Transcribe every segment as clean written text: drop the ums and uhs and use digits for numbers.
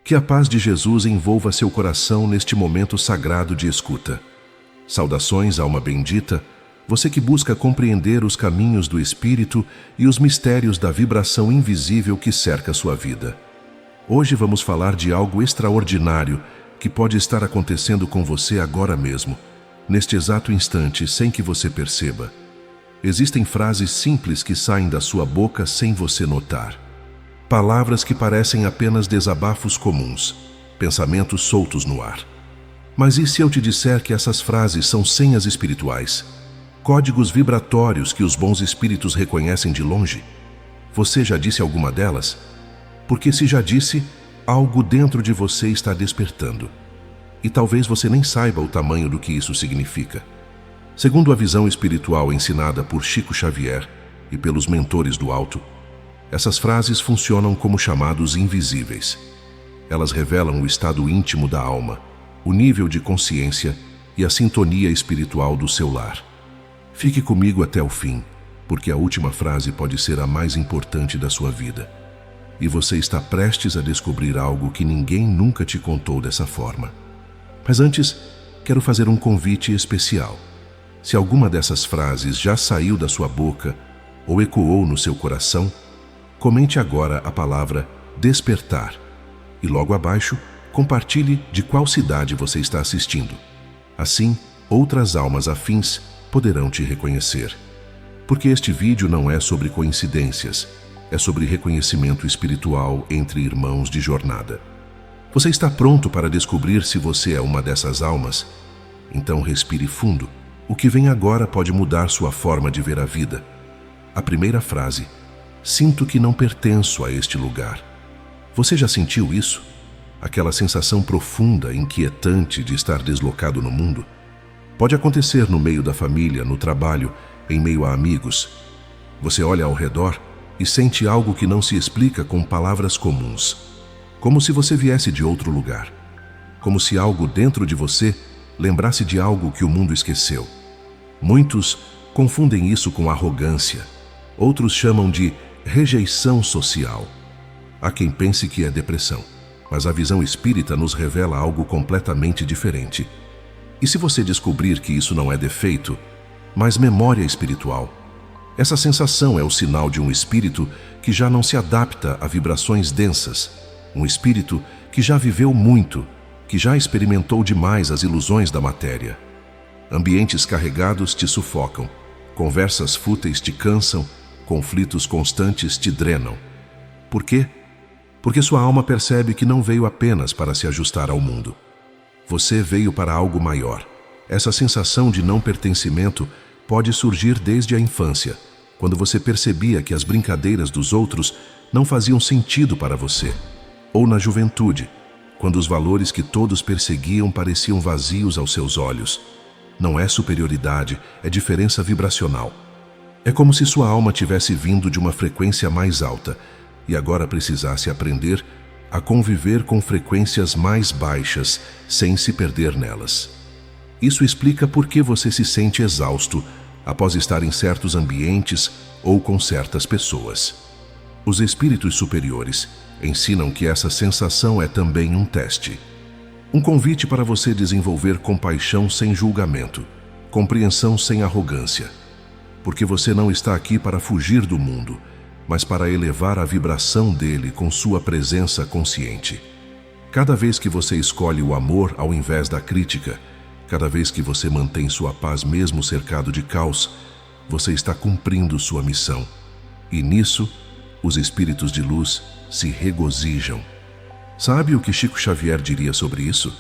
Que a paz de Jesus envolva seu coração neste momento sagrado de escuta. Saudações, alma bendita, você que busca compreender os caminhos do Espírito e os mistérios da vibração invisível que cerca sua vida. Hoje vamos falar de algo extraordinário que pode estar acontecendo com você agora mesmo, neste exato instante, sem que você perceba. Existem frases simples que saem da sua boca sem você notar. Palavras que parecem apenas desabafos comuns, pensamentos soltos no ar. Mas e se eu te disser que essas frases são senhas espirituais? Códigos vibratórios que os bons espíritos reconhecem de longe? Você já disse alguma delas? Porque se já disse, algo dentro de você está despertando. E talvez você nem saiba o tamanho do que isso significa. Segundo a visão espiritual ensinada por Chico Xavier e pelos mentores do alto, essas frases funcionam como chamados invisíveis. Elas revelam o estado íntimo da alma, o nível de consciência e a sintonia espiritual do seu lar. Fique comigo até o fim, porque a última frase pode ser a mais importante da sua vida. E você está prestes a descobrir algo que ninguém nunca te contou dessa forma. Mas antes, quero fazer um convite especial. Se alguma dessas frases já saiu da sua boca ou ecoou no seu coração, comente agora a palavra despertar e logo abaixo compartilhe de qual cidade você está assistindo. Assim, outras almas afins poderão te reconhecer. Porque este vídeo não é sobre coincidências, é sobre reconhecimento espiritual entre irmãos de jornada. Você está pronto para descobrir se você é uma dessas almas? Então respire fundo. O que vem agora pode mudar sua forma de ver a vida. A primeira frase: sinto que não pertenço a este lugar. Você já sentiu isso? Aquela sensação profunda, inquietante de estar deslocado no mundo? Pode acontecer no meio da família, no trabalho, em meio a amigos. Você olha ao redor e sente algo que não se explica com palavras comuns. Como se você viesse de outro lugar. Como se algo dentro de você lembrasse de algo que o mundo esqueceu. Muitos confundem isso com arrogância. Outros chamam de rejeição social. Há quem pense que é depressão, mas a visão espírita nos revela algo completamente diferente. E se você descobrir que isso não é defeito, mas memória espiritual? Essa sensação é o sinal de um espírito que já não se adapta a vibrações densas, um espírito que já viveu muito, que já experimentou demais as ilusões da matéria. Ambientes carregados te sufocam, conversas fúteis te cansam, conflitos constantes te drenam. Por quê? Porque sua alma percebe que não veio apenas para se ajustar ao mundo. Você veio para algo maior. Essa sensação de não pertencimento pode surgir desde a infância, quando você percebia que as brincadeiras dos outros não faziam sentido para você. Ou na juventude, quando os valores que todos perseguiam pareciam vazios aos seus olhos. Não é superioridade, é diferença vibracional. É como se sua alma tivesse vindo de uma frequência mais alta e agora precisasse aprender a conviver com frequências mais baixas sem se perder nelas. Isso explica por que você se sente exausto após estar em certos ambientes ou com certas pessoas. Os espíritos superiores ensinam que essa sensação é também um teste. Um convite para você desenvolver compaixão sem julgamento, compreensão sem arrogância. Porque você não está aqui para fugir do mundo, mas para elevar a vibração dele com sua presença consciente. Cada vez que você escolhe o amor ao invés da crítica, cada vez que você mantém sua paz mesmo cercado de caos, você está cumprindo sua missão. E nisso, os espíritos de luz se regozijam. Sabe o que Chico Xavier diria sobre isso?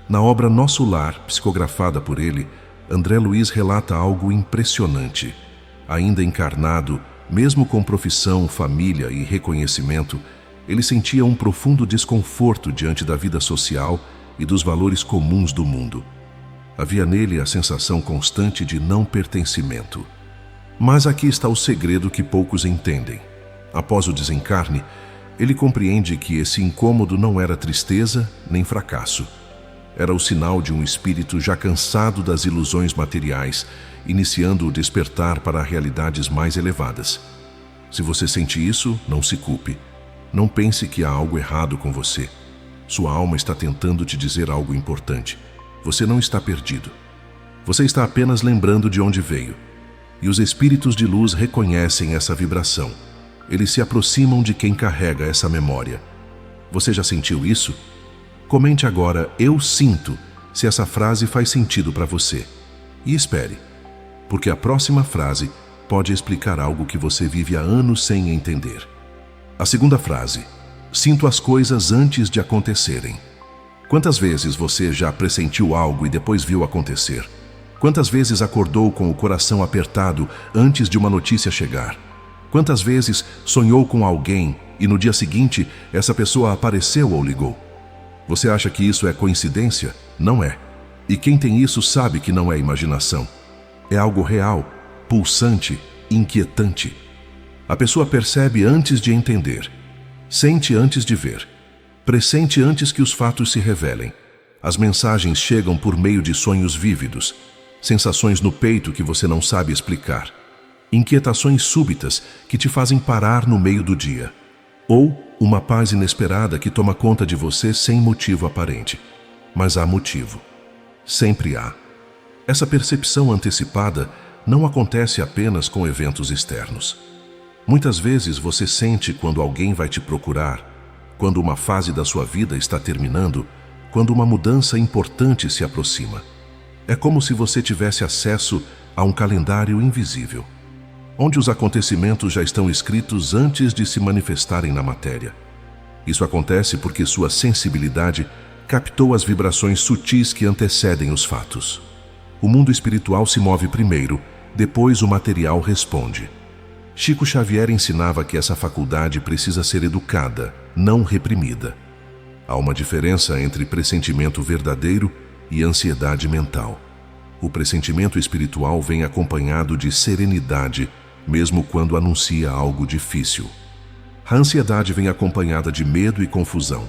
Na obra Nosso Lar, psicografada por ele, André Luiz relata algo impressionante. Ainda encarnado, mesmo com profissão, família e reconhecimento, ele sentia um profundo desconforto diante da vida social e dos valores comuns do mundo. Havia nele a sensação constante de não pertencimento. Mas aqui está o segredo que poucos entendem. Após o desencarne, ele compreende que esse incômodo não era tristeza nem fracasso. Era o sinal de um espírito já cansado das ilusões materiais, iniciando o despertar para realidades mais elevadas. Se você sente isso, não se culpe. Não pense que há algo errado com você. Sua alma está tentando te dizer algo importante. Você não está perdido. Você está apenas lembrando de onde veio. E os espíritos de luz reconhecem essa vibração. Eles se aproximam de quem carrega essa memória. Você já sentiu isso? Comente agora, eu sinto, se essa frase faz sentido para você. E espere, porque a próxima frase pode explicar algo que você vive há anos sem entender. A segunda frase: sinto as coisas antes de acontecerem. Quantas vezes você já pressentiu algo e depois viu acontecer? Quantas vezes acordou com o coração apertado antes de uma notícia chegar? Quantas vezes sonhou com alguém e no dia seguinte essa pessoa apareceu ou ligou? Você acha que isso é coincidência? Não é. E quem tem isso sabe que não é imaginação. É algo real, pulsante, inquietante. A pessoa percebe antes de entender, sente antes de ver, pressente antes que os fatos se revelem. As mensagens chegam por meio de sonhos vívidos, sensações no peito que você não sabe explicar, inquietações súbitas que te fazem parar no meio do dia, ou uma paz inesperada que toma conta de você sem motivo aparente. Mas há motivo. Sempre há. Essa percepção antecipada não acontece apenas com eventos externos. Muitas vezes você sente quando alguém vai te procurar, quando uma fase da sua vida está terminando, quando uma mudança importante se aproxima. É como se você tivesse acesso a um calendário invisível, onde os acontecimentos já estão escritos antes de se manifestarem na matéria. Isso acontece porque sua sensibilidade captou as vibrações sutis que antecedem os fatos. O mundo espiritual se move primeiro, depois o material responde. Chico Xavier ensinava que essa faculdade precisa ser educada, não reprimida. Há uma diferença entre pressentimento verdadeiro e ansiedade mental. O pressentimento espiritual vem acompanhado de serenidade, mesmo quando anuncia algo difícil. A ansiedade vem acompanhada de medo e confusão.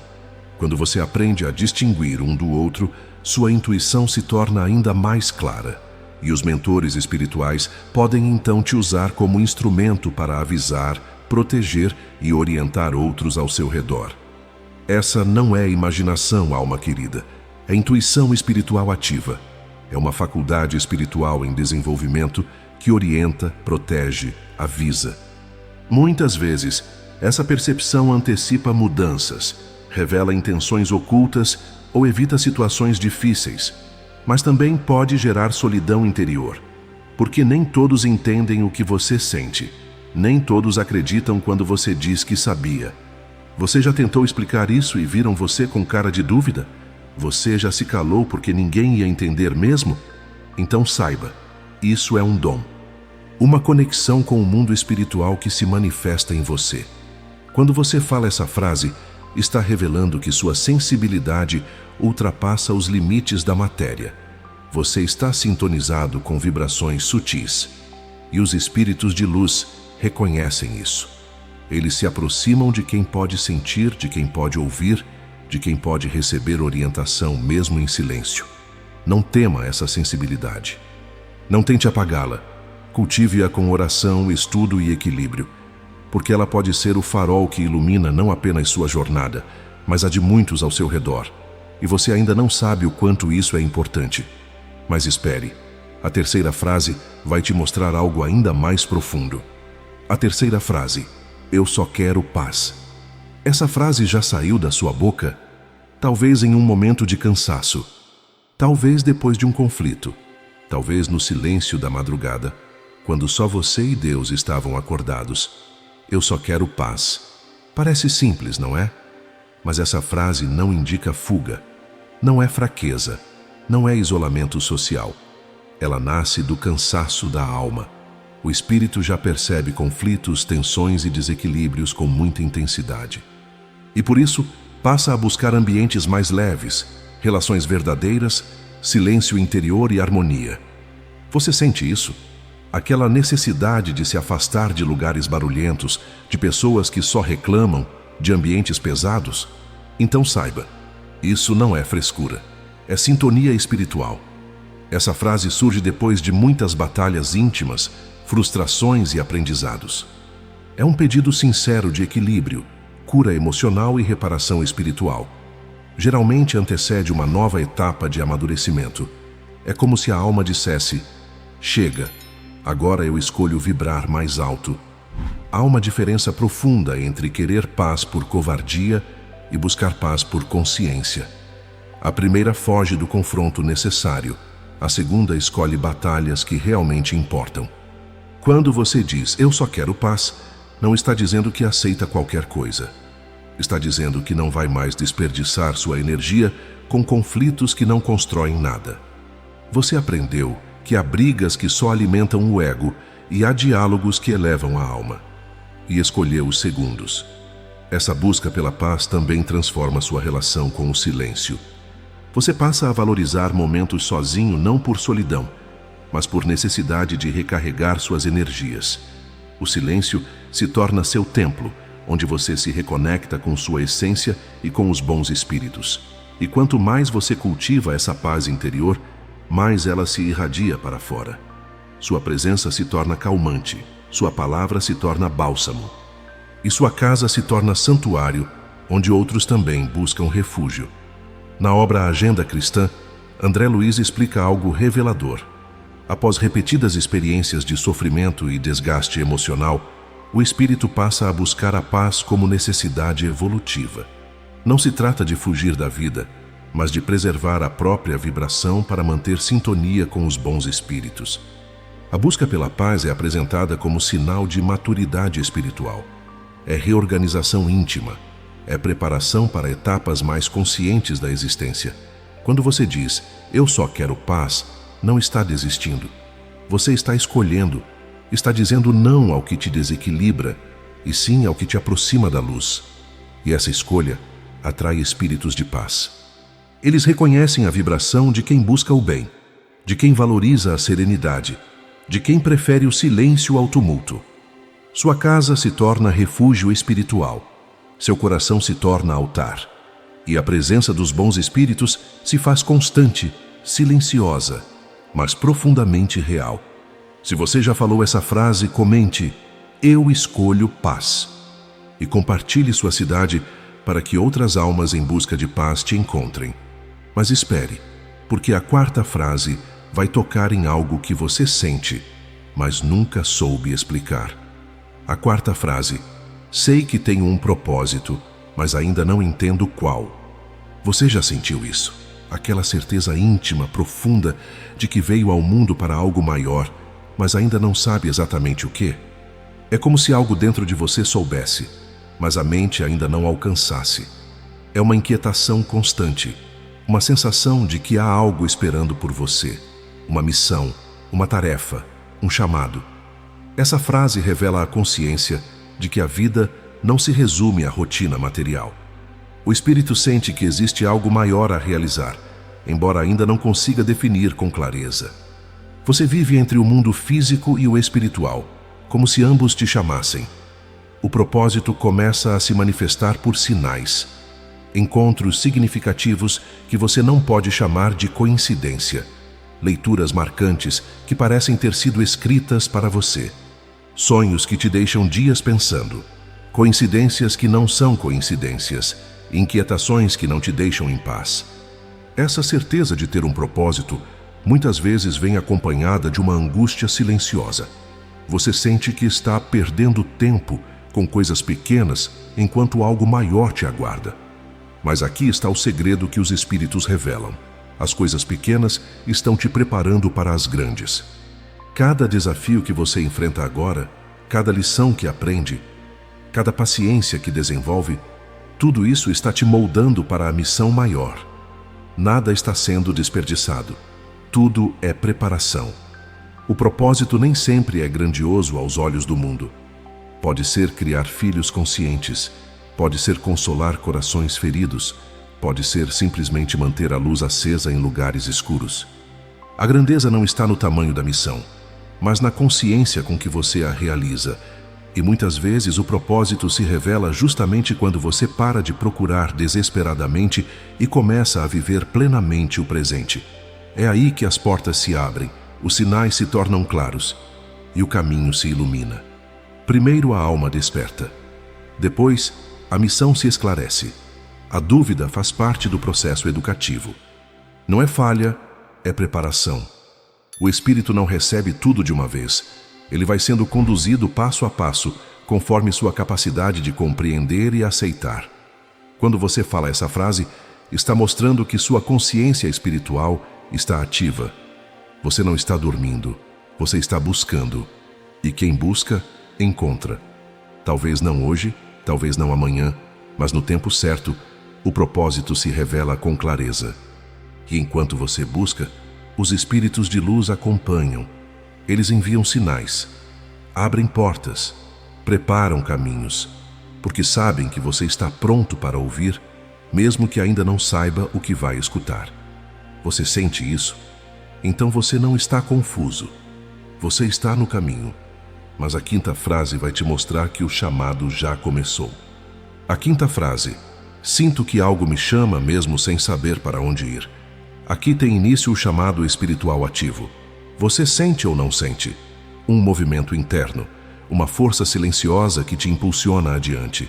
Quando você aprende a distinguir um do outro, sua intuição se torna ainda mais clara. E os mentores espirituais podem então te usar como instrumento para avisar, proteger e orientar outros ao seu redor. Essa não é imaginação, alma querida. É intuição espiritual ativa. É uma faculdade espiritual em desenvolvimento que orienta, protege, avisa. Muitas vezes, essa percepção antecipa mudanças, revela intenções ocultas ou evita situações difíceis, mas também pode gerar solidão interior, porque nem todos entendem o que você sente, nem todos acreditam quando você diz que sabia. Você já tentou explicar isso e viram você com cara de dúvida? Você já se calou porque ninguém ia entender mesmo? Então saiba, isso é um dom. Uma conexão com o mundo espiritual que se manifesta em você. Quando você fala essa frase, está revelando que sua sensibilidade ultrapassa os limites da matéria. Você está sintonizado com vibrações sutis. E os espíritos de luz reconhecem isso. Eles se aproximam de quem pode sentir, de quem pode ouvir, de quem pode receber orientação mesmo em silêncio. Não tema essa sensibilidade. Não tente apagá-la. Cultive-a com oração, estudo e equilíbrio, porque ela pode ser o farol que ilumina não apenas sua jornada, mas a de muitos ao seu redor. E você ainda não sabe o quanto isso é importante. Mas espere, a terceira frase vai te mostrar algo ainda mais profundo. A terceira frase: eu só quero paz. Essa frase já saiu da sua boca? Talvez em um momento de cansaço. Talvez depois de um conflito. Talvez no silêncio da madrugada, quando só você e Deus estavam acordados. Eu só quero paz. Parece simples, não é? Mas essa frase não indica fuga. Não é fraqueza. Não é isolamento social. Ela nasce do cansaço da alma. O espírito já percebe conflitos, tensões e desequilíbrios com muita intensidade. E por isso, passa a buscar ambientes mais leves, relações verdadeiras, silêncio interior e harmonia. Você sente isso? Aquela necessidade de se afastar de lugares barulhentos, de pessoas que só reclamam, de ambientes pesados? Então saiba, isso não é frescura, é sintonia espiritual. Essa frase surge depois de muitas batalhas íntimas, frustrações e aprendizados. É um pedido sincero de equilíbrio, cura emocional e reparação espiritual. Geralmente antecede uma nova etapa de amadurecimento. É como se a alma dissesse: chega, agora eu escolho vibrar mais alto. Há uma diferença profunda entre querer paz por covardia e buscar paz por consciência. A primeira foge do confronto necessário, a segunda escolhe batalhas que realmente importam. Quando você diz "eu só quero paz", não está dizendo que aceita qualquer coisa. Está dizendo que não vai mais desperdiçar sua energia com conflitos que não constroem nada. Você aprendeu que há brigas que só alimentam o ego e há diálogos que elevam a alma. E escolheu os segundos. Essa busca pela paz também transforma sua relação com o silêncio. Você passa a valorizar momentos sozinho não por solidão, mas por necessidade de recarregar suas energias. O silêncio se torna seu templo, onde você se reconecta com sua essência e com os bons espíritos. E quanto mais você cultiva essa paz interior, mais ela se irradia para fora. Sua presença se torna calmante, sua palavra se torna bálsamo. E sua casa se torna santuário, onde outros também buscam refúgio. Na obra Agenda Cristã, André Luiz explica algo revelador. Após repetidas experiências de sofrimento e desgaste emocional, o espírito passa a buscar a paz como necessidade evolutiva. Não se trata de fugir da vida, mas de preservar a própria vibração para manter sintonia com os bons espíritos. A busca pela paz é apresentada como sinal de maturidade espiritual. É reorganização íntima, é preparação para etapas mais conscientes da existência. Quando você diz "eu só quero paz", não está desistindo. Você está escolhendo, está dizendo não ao que te desequilibra, e sim ao que te aproxima da luz. E essa escolha atrai espíritos de paz. Eles reconhecem a vibração de quem busca o bem, de quem valoriza a serenidade, de quem prefere o silêncio ao tumulto. Sua casa se torna refúgio espiritual, seu coração se torna altar, e a presença dos bons espíritos se faz constante, silenciosa, mas profundamente real. Se você já falou essa frase, comente "eu escolho paz" e compartilhe sua cidade para que outras almas em busca de paz te encontrem. Mas espere, porque a quarta frase vai tocar em algo que você sente, mas nunca soube explicar. A quarta frase: sei que tenho um propósito, mas ainda não entendo qual. Você já sentiu isso? Aquela certeza íntima, profunda, de que veio ao mundo para algo maior, mas ainda não sabe exatamente o que? É como se algo dentro de você soubesse, mas a mente ainda não alcançasse. É uma inquietação constante, uma sensação de que há algo esperando por você, uma missão, uma tarefa, um chamado. Essa frase revela a consciência de que a vida não se resume à rotina material. O espírito sente que existe algo maior a realizar, embora ainda não consiga definir com clareza. Você vive entre o mundo físico e o espiritual, como se ambos te chamassem. O propósito começa a se manifestar por sinais, encontros significativos que você não pode chamar de coincidência, leituras marcantes que parecem ter sido escritas para você, sonhos que te deixam dias pensando, coincidências que não são coincidências, inquietações que não te deixam em paz. Essa certeza de ter um propósito muitas vezes vem acompanhada de uma angústia silenciosa. Você sente que está perdendo tempo com coisas pequenas enquanto algo maior te aguarda. Mas aqui está o segredo que os espíritos revelam. As coisas pequenas estão te preparando para as grandes. Cada desafio que você enfrenta agora, cada lição que aprende, cada paciência que desenvolve, tudo isso está te moldando para a missão maior. Nada está sendo desperdiçado. Tudo é preparação. O propósito nem sempre é grandioso aos olhos do mundo. Pode ser criar filhos conscientes, pode ser consolar corações feridos, pode ser simplesmente manter a luz acesa em lugares escuros. A grandeza não está no tamanho da missão, mas na consciência com que você a realiza. E muitas vezes o propósito se revela justamente quando você para de procurar desesperadamente e começa a viver plenamente o presente. É aí que as portas se abrem, os sinais se tornam claros e o caminho se ilumina. Primeiro a alma desperta. Depois, a missão se esclarece. A dúvida faz parte do processo educativo. Não é falha, é preparação. O espírito não recebe tudo de uma vez. Ele vai sendo conduzido passo a passo, conforme sua capacidade de compreender e aceitar. Quando você fala essa frase, está mostrando que sua consciência espiritual está ativa. Você não está dormindo, você está buscando. E quem busca, encontra. Talvez não hoje, talvez não amanhã, mas no tempo certo, o propósito se revela com clareza. E enquanto você busca, os espíritos de luz acompanham. Eles enviam sinais, abrem portas, preparam caminhos, porque sabem que você está pronto para ouvir, mesmo que ainda não saiba o que vai escutar. Você sente isso? Então você não está confuso. Você está no caminho. Mas a quinta frase vai te mostrar que o chamado já começou. A quinta frase: sinto que algo me chama mesmo sem saber para onde ir. Aqui tem início o chamado espiritual ativo. Você sente ou não sente? Um movimento interno, uma força silenciosa que te impulsiona adiante.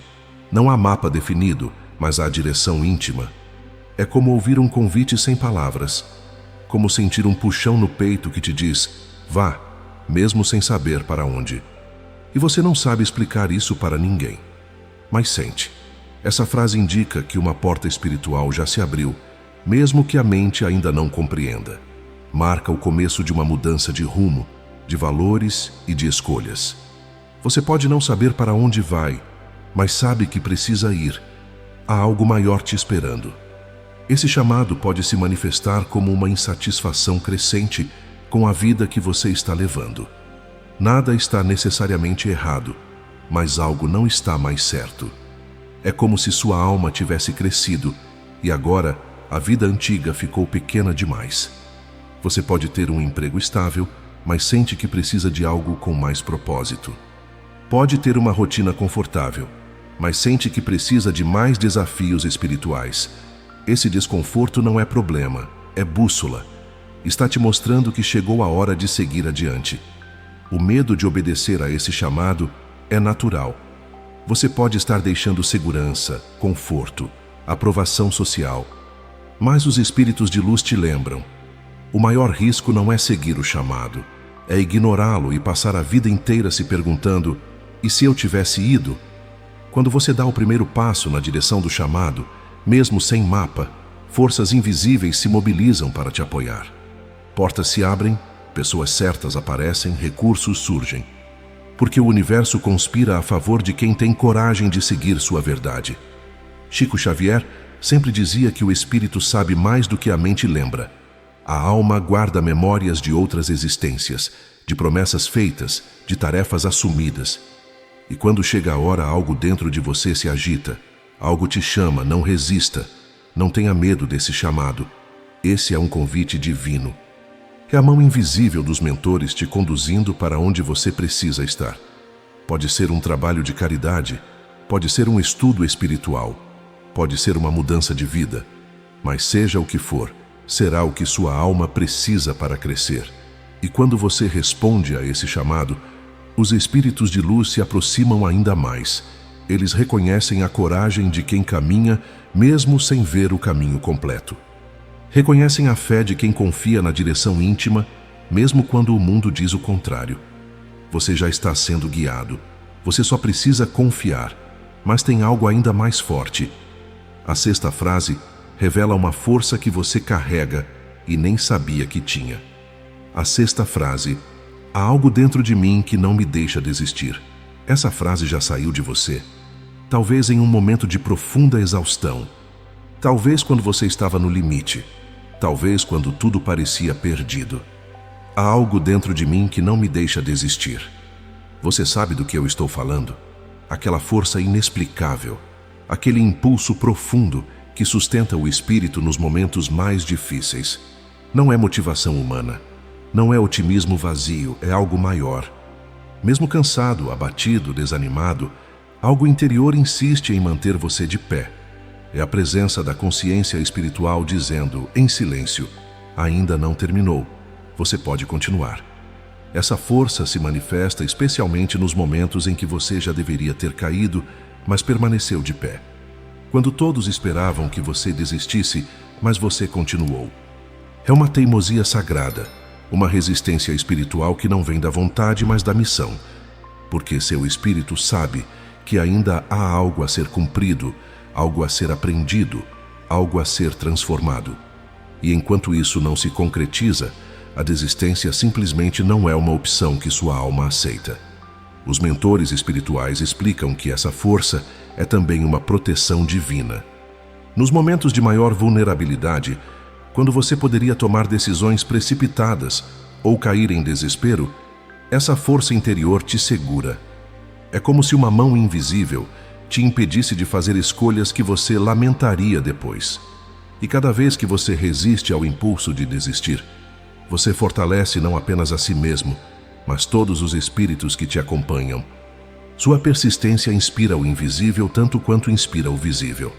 Não há mapa definido, mas há direção íntima. É como ouvir um convite sem palavras, como sentir um puxão no peito que te diz: vá, mesmo sem saber para onde. E você não sabe explicar isso para ninguém, mas sente. Essa frase indica que uma porta espiritual já se abriu, mesmo que a mente ainda não compreenda. Marca o começo de uma mudança de rumo, de valores e de escolhas. Você pode não saber para onde vai, mas sabe que precisa ir. Há algo maior te esperando. Esse chamado pode se manifestar como uma insatisfação crescente com a vida que você está levando. Nada está necessariamente errado, mas algo não está mais certo. É como se sua alma tivesse crescido e agora a vida antiga ficou pequena demais. Você pode ter um emprego estável, mas sente que precisa de algo com mais propósito. Pode ter uma rotina confortável, mas sente que precisa de mais desafios espirituais. Esse desconforto não é problema, é bússola. Está te mostrando que chegou a hora de seguir adiante. O medo de obedecer a esse chamado é natural. Você pode estar deixando segurança, conforto, aprovação social. Mas os espíritos de luz te lembram: o maior risco não é seguir o chamado, é ignorá-lo e passar a vida inteira se perguntando: e se eu tivesse ido? Quando você dá o primeiro passo na direção do chamado, mesmo sem mapa, forças invisíveis se mobilizam para te apoiar. Portas se abrem, pessoas certas aparecem, recursos surgem. Porque o universo conspira a favor de quem tem coragem de seguir sua verdade. Chico Xavier sempre dizia que o espírito sabe mais do que a mente lembra. A alma guarda memórias de outras existências, de promessas feitas, de tarefas assumidas. E quando chega a hora, algo dentro de você se agita. Algo te chama, não resista. Não tenha medo desse chamado. Esse é um convite divino. É a mão invisível dos mentores te conduzindo para onde você precisa estar. Pode ser um trabalho de caridade, pode ser um estudo espiritual, pode ser uma mudança de vida, mas seja o que for, será o que sua alma precisa para crescer. E quando você responde a esse chamado, os espíritos de luz se aproximam ainda mais. Eles reconhecem a coragem de quem caminha, mesmo sem ver o caminho completo. Reconhecem a fé de quem confia na direção íntima, mesmo quando o mundo diz o contrário. Você já está sendo guiado. Você só precisa confiar. Mas tem algo ainda mais forte. A sexta frase revela uma força que você carrega e nem sabia que tinha. A sexta frase: há algo dentro de mim que não me deixa desistir. Essa frase já saiu de você. Talvez em um momento de profunda exaustão. Talvez quando você estava no limite. Talvez quando tudo parecia perdido. Há algo dentro de mim que não me deixa desistir. Você sabe do que eu estou falando? Aquela força inexplicável, aquele impulso profundo que sustenta o espírito nos momentos mais difíceis. Não é motivação humana, não é otimismo vazio, é algo maior. Mesmo cansado, abatido, desanimado, algo interior insiste em manter você de pé. É a presença da consciência espiritual dizendo, em silêncio: ainda não terminou, você pode continuar. Essa força se manifesta especialmente nos momentos em que você já deveria ter caído, mas permaneceu de pé. Quando todos esperavam que você desistisse, mas você continuou. É uma teimosia sagrada, uma resistência espiritual que não vem da vontade, mas da missão, porque seu espírito sabe que ainda há algo a ser cumprido, algo a ser aprendido, algo a ser transformado. E enquanto isso não se concretiza, a desistência simplesmente não é uma opção que sua alma aceita. Os mentores espirituais explicam que essa força é também uma proteção divina. Nos momentos de maior vulnerabilidade, quando você poderia tomar decisões precipitadas ou cair em desespero, essa força interior te segura. É como se uma mão invisível te impedisse de fazer escolhas que você lamentaria depois. E cada vez que você resiste ao impulso de desistir, você fortalece não apenas a si mesmo, mas todos os espíritos que te acompanham. Sua persistência inspira o invisível tanto quanto inspira o visível.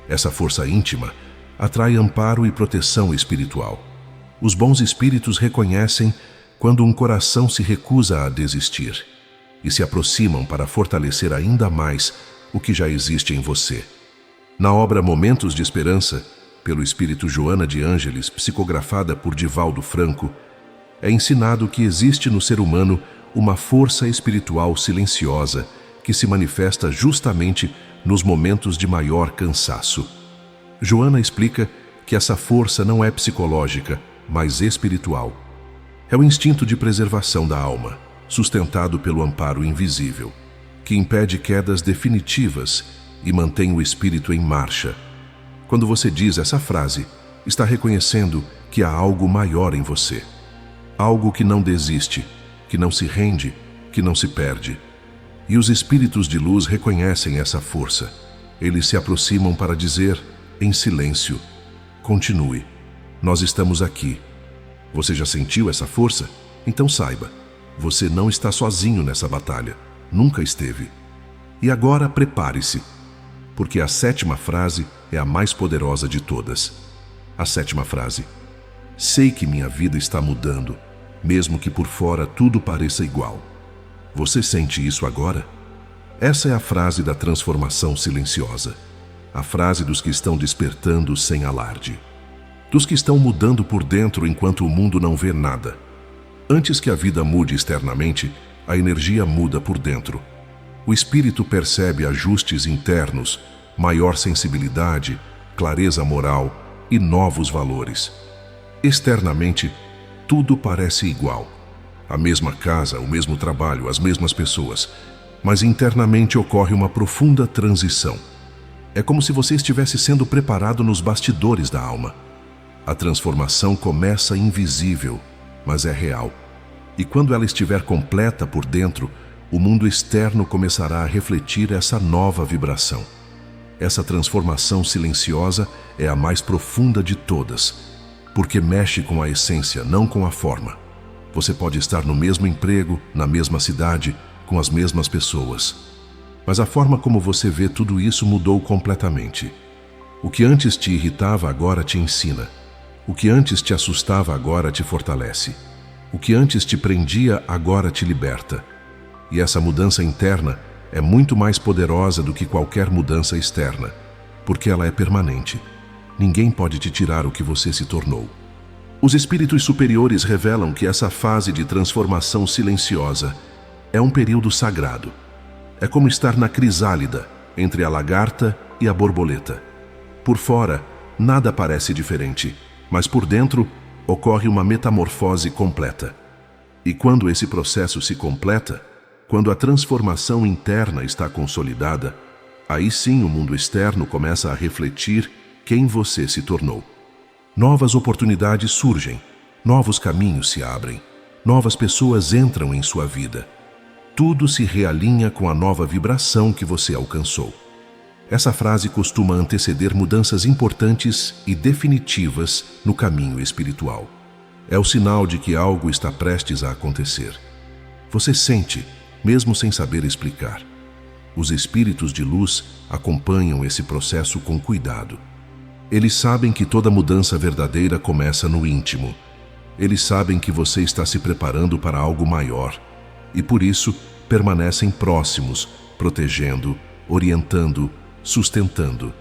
Essa força íntima atrai amparo e proteção espiritual. Os bons espíritos reconhecem quando um coração se recusa a desistir e se aproximam para fortalecer ainda mais o que já existe em você. Na obra Momentos de Esperança, pelo espírito Joana de Ângeles, psicografada por Divaldo Franco, é ensinado que existe no ser humano uma força espiritual silenciosa que se manifesta justamente nos momentos de maior cansaço. Joana explica que essa força não é psicológica, mas espiritual. É o instinto de preservação da alma, sustentado pelo amparo invisível, que impede quedas definitivas e mantém o espírito em marcha. Quando você diz essa frase, está reconhecendo que há algo maior em você. Algo que não desiste, que não se rende, que não se perde. E os espíritos de luz reconhecem essa força. Eles se aproximam para dizer, em silêncio, continue, nós estamos aqui. Você já sentiu essa força? Então saiba, você não está sozinho nessa batalha, nunca esteve. E agora prepare-se, porque a 7ª frase é a mais poderosa de todas. A 7ª frase: sei que minha vida está mudando, mesmo que por fora tudo pareça igual. Você sente isso agora? Essa é a frase da transformação silenciosa. A frase dos que estão despertando sem alarde. Dos que estão mudando por dentro enquanto o mundo não vê nada. Antes que a vida mude externamente, a energia muda por dentro. O espírito percebe ajustes internos, maior sensibilidade, clareza moral e novos valores. Externamente, tudo parece igual. A mesma casa, o mesmo trabalho, as mesmas pessoas. Mas internamente ocorre uma profunda transição. É como se você estivesse sendo preparado nos bastidores da alma. A transformação começa invisível, mas é real. E quando ela estiver completa por dentro, o mundo externo começará a refletir essa nova vibração. Essa transformação silenciosa é a mais profunda de todas, porque mexe com a essência, não com a forma. Você pode estar no mesmo emprego, na mesma cidade, com as mesmas pessoas. Mas a forma como você vê tudo isso mudou completamente. O que antes te irritava agora te ensina. O que antes te assustava agora te fortalece. O que antes te prendia agora te liberta. E essa mudança interna é muito mais poderosa do que qualquer mudança externa, porque ela é permanente. Ninguém pode te tirar o que você se tornou. Os espíritos superiores revelam que essa fase de transformação silenciosa é um período sagrado. É como estar na crisálida, entre a lagarta e a borboleta. Por fora, nada parece diferente, mas por dentro ocorre uma metamorfose completa. E quando esse processo se completa, quando a transformação interna está consolidada, aí sim o mundo externo começa a refletir quem você se tornou. Novas oportunidades surgem, novos caminhos se abrem, novas pessoas entram em sua vida. Tudo se realinha com a nova vibração que você alcançou. Essa frase costuma anteceder mudanças importantes e definitivas no caminho espiritual. É o sinal de que algo está prestes a acontecer. Você sente, mesmo sem saber explicar. Os espíritos de luz acompanham esse processo com cuidado. Eles sabem que toda mudança verdadeira começa no íntimo. Eles sabem que você está se preparando para algo maior e, por isso, permanecem próximos, protegendo, orientando, sustentando.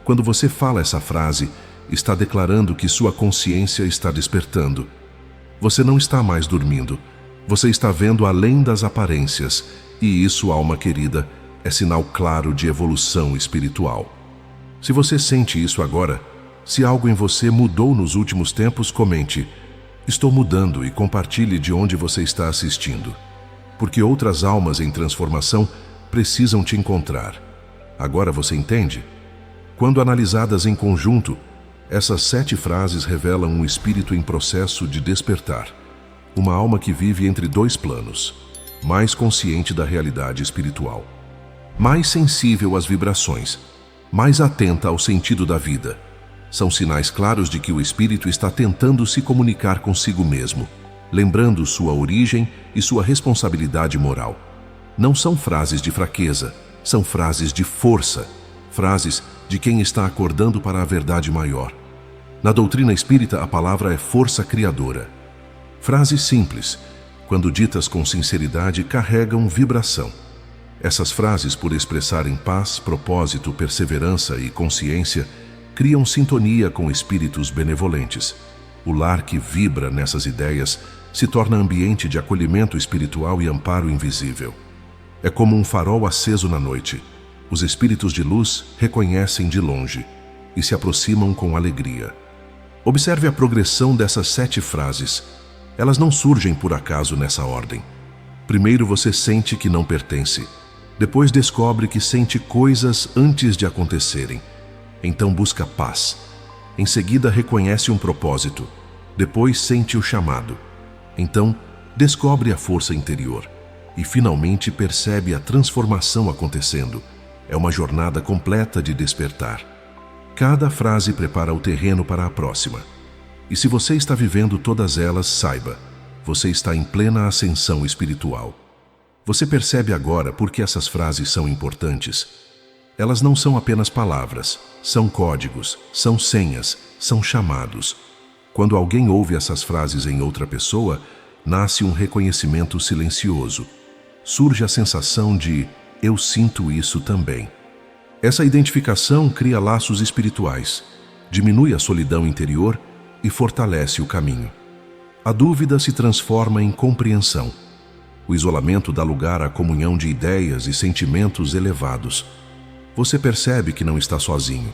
Quando você fala essa frase, está declarando que sua consciência está despertando. Você não está mais dormindo. Você está vendo além das aparências, e isso, alma querida, é sinal claro de evolução espiritual. Se você sente isso agora, se algo em você mudou nos últimos tempos, comente: estou mudando, e compartilhe de onde você está assistindo. Porque outras almas em transformação precisam te encontrar. Agora você entende? Quando analisadas em conjunto, essas 7 frases revelam um espírito em processo de despertar. Uma alma que vive entre 2 planos, mais consciente da realidade espiritual, mais sensível às vibrações, mais atenta ao sentido da vida. São sinais claros de que o espírito está tentando se comunicar consigo mesmo, lembrando sua origem e sua responsabilidade moral. Não são frases de fraqueza, são frases de força, frases de quem está acordando para a verdade maior. Na doutrina espírita, a palavra é força criadora. Frases simples, quando ditas com sinceridade, carregam vibração. Essas frases, por expressarem paz, propósito, perseverança e consciência, criam sintonia com espíritos benevolentes. O lar que vibra nessas ideias se torna ambiente de acolhimento espiritual e amparo invisível. É como um farol aceso na noite. Os espíritos de luz reconhecem de longe e se aproximam com alegria. Observe a progressão dessas 7 frases. Elas não surgem por acaso nessa ordem. Primeiro você sente que não pertence. Depois descobre que sente coisas antes de acontecerem. Então busca paz. Em seguida reconhece um propósito. Depois sente o chamado. Então descobre a força interior. E finalmente percebe a transformação acontecendo. É uma jornada completa de despertar. Cada frase prepara o terreno para a próxima. E se você está vivendo todas elas, saiba, você está em plena ascensão espiritual. Você percebe agora por que essas frases são importantes. Elas não são apenas palavras, são códigos, são senhas, são chamados. Quando alguém ouve essas frases em outra pessoa, nasce um reconhecimento silencioso. Surge a sensação de "eu sinto isso também". Essa identificação cria laços espirituais, diminui a solidão interior e fortalece o caminho. A dúvida se transforma em compreensão. O isolamento dá lugar à comunhão de ideias e sentimentos elevados. Você percebe que não está sozinho,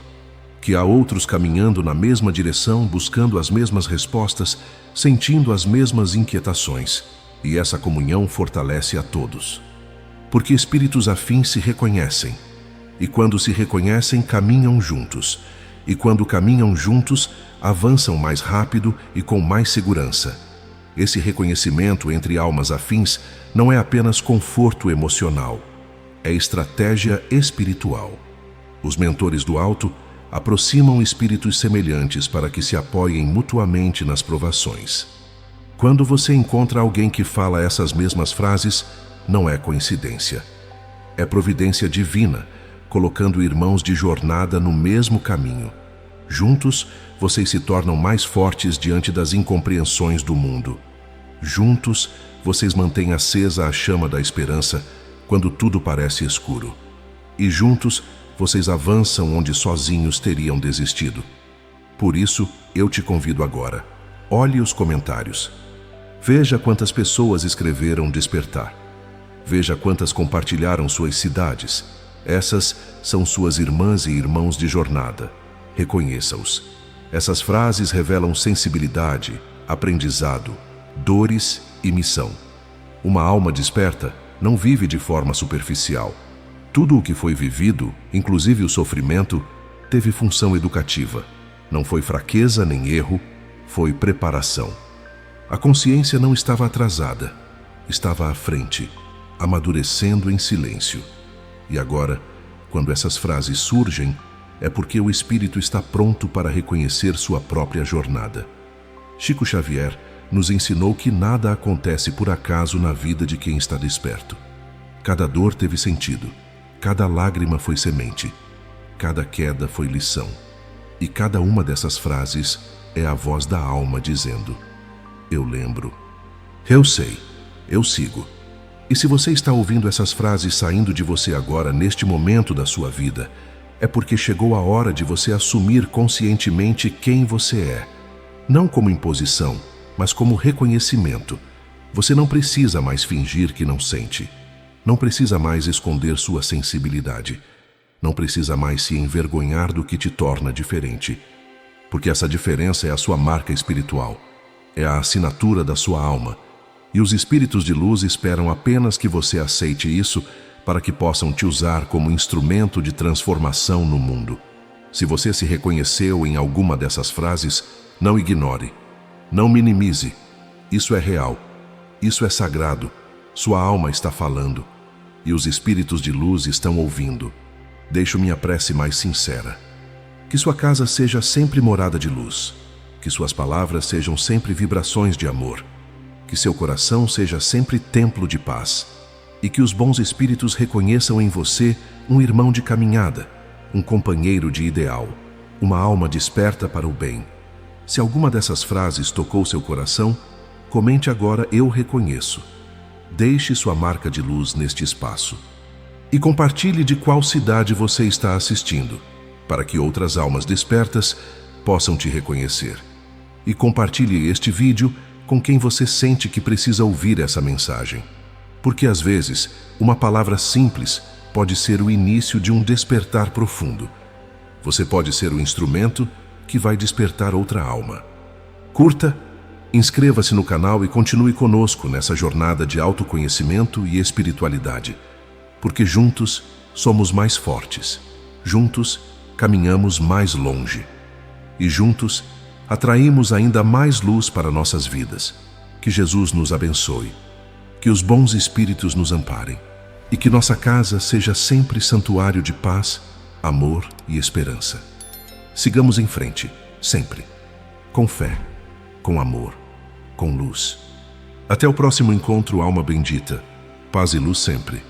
que há outros caminhando na mesma direção, buscando as mesmas respostas, sentindo as mesmas inquietações, e essa comunhão fortalece a todos. Porque espíritos afins se reconhecem, e quando se reconhecem, caminham juntos, e quando caminham juntos, avançam mais rápido e com mais segurança. Esse reconhecimento entre almas afins não é apenas conforto emocional, é estratégia espiritual. Os mentores do alto aproximam espíritos semelhantes para que se apoiem mutuamente nas provações. Quando você encontra alguém que fala essas mesmas frases, não é coincidência. É providência divina, colocando irmãos de jornada no mesmo caminho. Juntos, vocês se tornam mais fortes diante das incompreensões do mundo. Juntos, vocês mantêm acesa a chama da esperança quando tudo parece escuro. E juntos, vocês avançam onde sozinhos teriam desistido. Por isso, eu te convido agora. Olhe os comentários. Veja quantas pessoas escreveram despertar. Veja quantas compartilharam suas cidades. Essas são suas irmãs e irmãos de jornada. Reconheça-os. Essas frases revelam sensibilidade, aprendizado, dores e missão. Uma alma desperta não vive de forma superficial. Tudo o que foi vivido, inclusive o sofrimento, teve função educativa. Não foi fraqueza nem erro, foi preparação. A consciência não estava atrasada, estava à frente, amadurecendo em silêncio. E agora, quando essas frases surgem, é porque o espírito está pronto para reconhecer sua própria jornada. Chico Xavier nos ensinou que nada acontece por acaso na vida de quem está desperto. Cada dor teve sentido, cada lágrima foi semente, cada queda foi lição. E cada uma dessas frases é a voz da alma dizendo: eu lembro, eu sei, eu sigo. E se você está ouvindo essas frases saindo de você agora, neste momento da sua vida, é porque chegou a hora de você assumir conscientemente quem você é. Não como imposição, mas como reconhecimento. Você não precisa mais fingir que não sente. Não precisa mais esconder sua sensibilidade. Não precisa mais se envergonhar do que te torna diferente. Porque essa diferença é a sua marca espiritual. É a assinatura da sua alma. E os espíritos de luz esperam apenas que você aceite isso para que possam te usar como instrumento de transformação no mundo. Se você se reconheceu em alguma dessas frases, não ignore. Não minimize. Isso é real. Isso é sagrado. Sua alma está falando. E os espíritos de luz estão ouvindo. Deixo minha prece mais sincera. Que sua casa seja sempre morada de luz. Que suas palavras sejam sempre vibrações de amor. Que seu coração seja sempre templo de paz. E que os bons espíritos reconheçam em você um irmão de caminhada, um companheiro de ideal, uma alma desperta para o bem. Se alguma dessas frases tocou seu coração, comente agora "Eu reconheço". Deixe sua marca de luz neste espaço. E compartilhe de qual cidade você está assistindo, para que outras almas despertas possam te reconhecer. E compartilhe este vídeo com quem você sente que precisa ouvir essa mensagem. Porque às vezes, uma palavra simples pode ser o início de um despertar profundo. Você pode ser o instrumento que vai despertar outra alma. Curta, inscreva-se no canal e continue conosco nessa jornada de autoconhecimento e espiritualidade. Porque juntos somos mais fortes. Juntos caminhamos mais longe. E juntos atraímos ainda mais luz para nossas vidas. Que Jesus nos abençoe. Que os bons espíritos nos amparem. E que nossa casa seja sempre santuário de paz, amor e esperança. Sigamos em frente, sempre. Com fé, com amor, com luz. Até o próximo encontro, alma bendita. Paz e luz sempre.